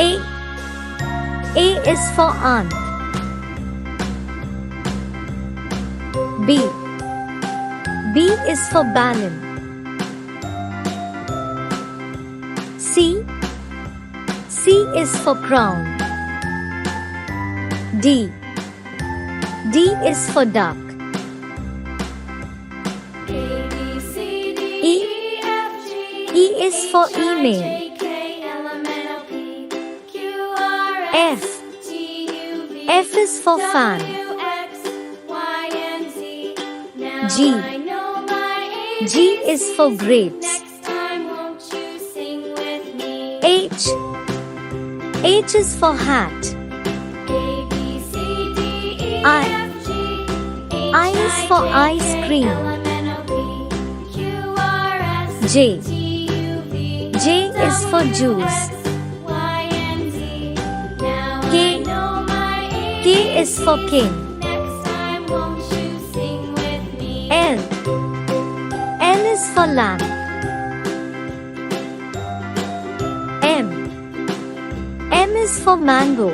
A. A is for aunt. B. B is for balloon. C. C is for crown. D. D is for duck. E. E is for email. F. F is for fan. G. G is for grapes. H. H is for hat. I is for ice cream. J. J is for juice. K. K is for king. L. L is for lamp. M. M is for mango.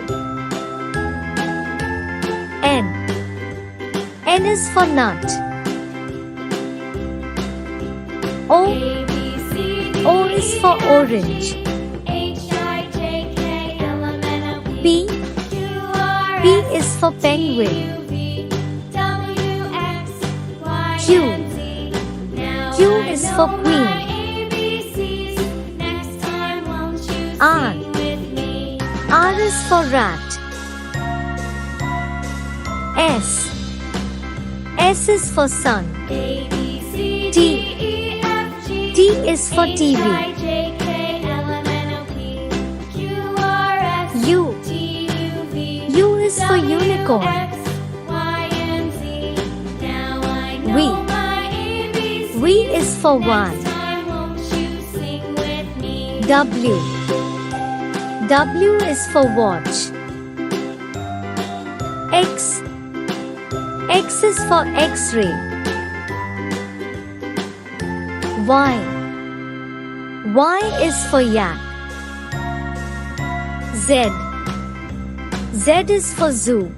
N. N is for nut. O. O is for orange. P. P is for penguin. Q. Q is for queen. R. R is for rat. S. S is for sun. T. T is for TV. U. U is for unicorn. V. V is for one. W. W is for watch. X. X is for X-ray. Y. Y is for yak. Z. Z is for zoo.